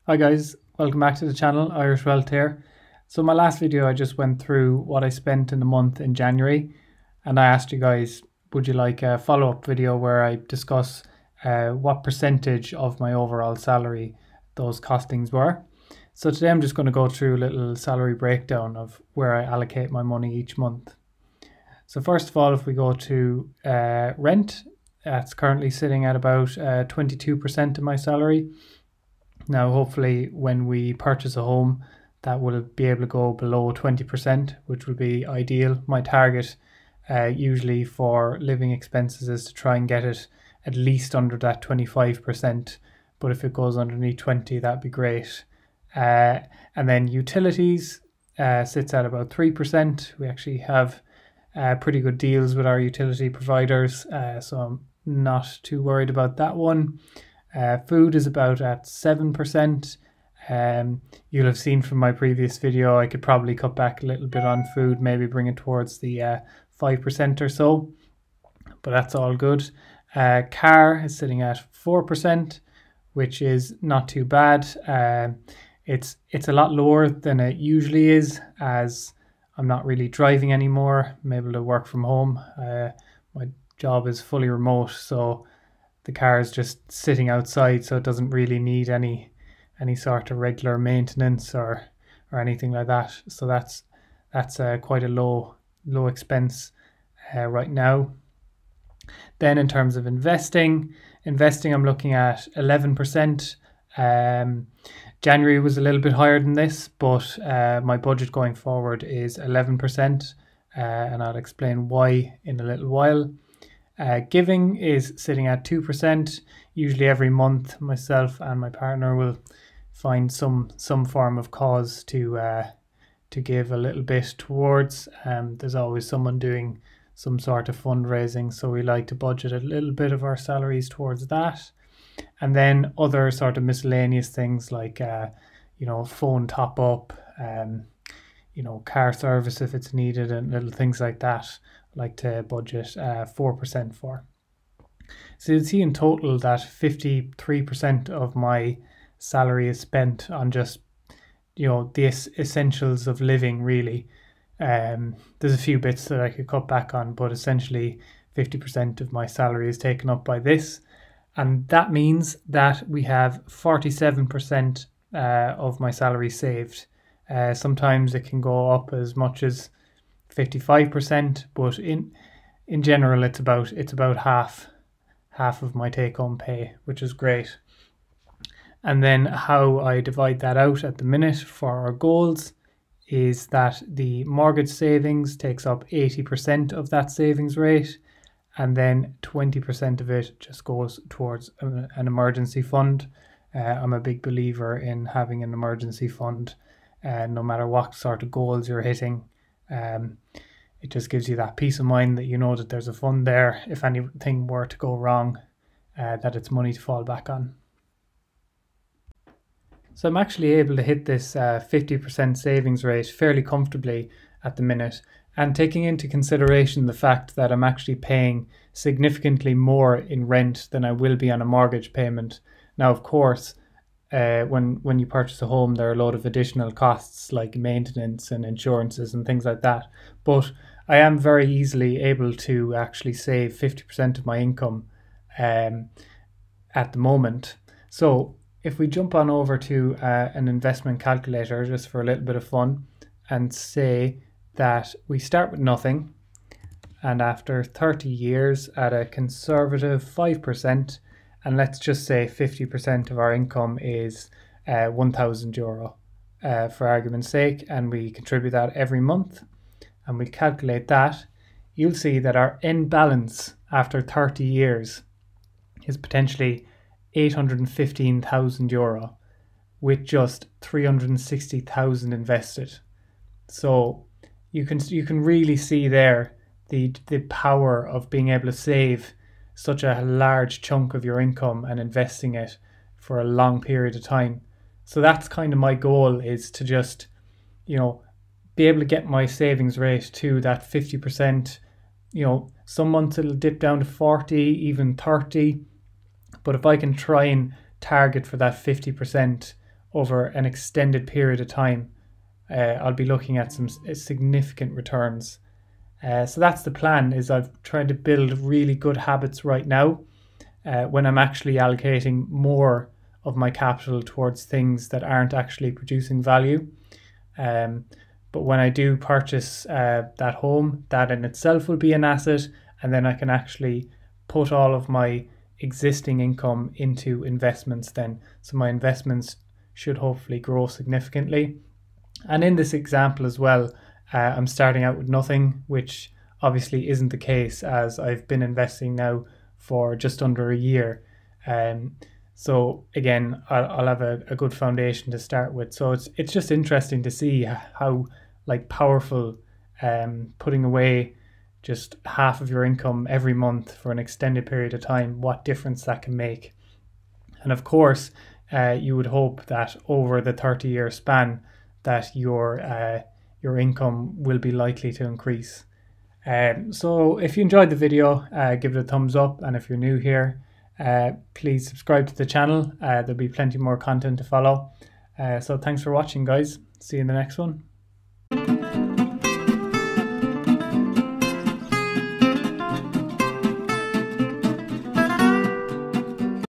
Hi guys, welcome back to the channel, Irish Wealth here. So my last video I just went through what I spent in the month in January, and I asked you guys, would you like a follow-up video where I discuss what percentage of my overall salary those costings were. So today I'm just going to go through a little salary breakdown of where I allocate my money each month. So first of all, if we go to rent, that's currently sitting at about 22% of my salary. Now, hopefully, when we purchase a home, that will be able to go below 20%, which would be ideal. My target usually for living expenses is to try and get it at least under that 25%. But if it goes underneath 20, that'd be great. And then utilities sits at about 3%. We actually have pretty good deals with our utility providers, so I'm not too worried about that one. Food is about at 7%. You'll have seen from my previous video, I could probably cut back a little bit on food, maybe bring it towards the 5% or so, but that's all good. Car is sitting at 4%, which is not too bad. It's a lot lower than it usually is, as I'm not really driving anymore. I'm able to work from home. My job is fully remote, so the car is just sitting outside, so it doesn't really need any sort of regular maintenance or anything like that. So that's quite a low expense right now. Then in terms of investing I'm looking at 11%. January was a little bit higher than this, but my budget going forward is 11%, and I'll explain why in a little while. Giving is sitting at 2%. Usually every month myself and my partner will find some form of cause to give a little bit towards. There's always someone doing some sort of fundraising, so we like to budget a little bit of our salaries towards that. And then other sort of miscellaneous things like phone top up, car service if it's needed, and little things like that. Like to budget 4% for. So you'll see in total that 53% of my salary is spent on just the essentials of living, really. There's a few bits that I could cut back on, but essentially 50% of my salary is taken up by this, and that means that we have 47% of my salary saved. Sometimes it can go up as much as 55%, but in general it's about half of my take-home pay, which is great. And then how I divide that out at the minute for our goals is that the mortgage savings takes up 80% of that savings rate, and then 20% of it just goes towards an emergency fund. I'm a big believer in having an emergency fund, no matter what sort of goals you're hitting. It just gives you that peace of mind that you know that there's a fund there if anything were to go wrong, that it's money to fall back on. So I'm actually able to hit this 50% savings rate fairly comfortably at the minute, and taking into consideration the fact that I'm actually paying significantly more in rent than I will be on a mortgage payment. Now, of course, when you purchase a home, there are a lot of additional costs like maintenance and insurances and things like that. But I am very easily able to actually save 50% of my income at the moment. So if we jump on over to an investment calculator just for a little bit of fun, and say that we start with nothing, and after 30 years at a conservative 5%, and let's just say 50% of our income is €1,000 for argument's sake, and we contribute that every month, and we calculate that, you'll see that our end balance after 30 years is potentially €815,000 with just 360,000 invested. So you can really see there the power of being able to save such a large chunk of your income and investing it for a long period of time. So that's kind of my goal, is to just be able to get my savings rate to that 50%. Some months it'll dip down to 40, even 30, but if I can try and target for that 50% over an extended period of time, I'll be looking at some significant returns. So that's the plan, is I've tried to build really good habits right now when I'm actually allocating more of my capital towards things that aren't actually producing value. But when I do purchase that home, that in itself will be an asset, and then I can actually put all of my existing income into investments then. So my investments should hopefully grow significantly. And in this example as well, I'm starting out with nothing, which obviously isn't the case, as I've been investing now for just under a year. So again, I'll have a good foundation to start with. So it's just interesting to see how powerful putting away just half of your income every month for an extended period of time, what difference that can make. And of course, you would hope that over the 30-year span that your income will be likely to increase. So if you enjoyed the video, give it a thumbs up, and if you're new here, please subscribe to the channel. There'll be plenty more content to follow. So thanks for watching, guys. See you in the next one.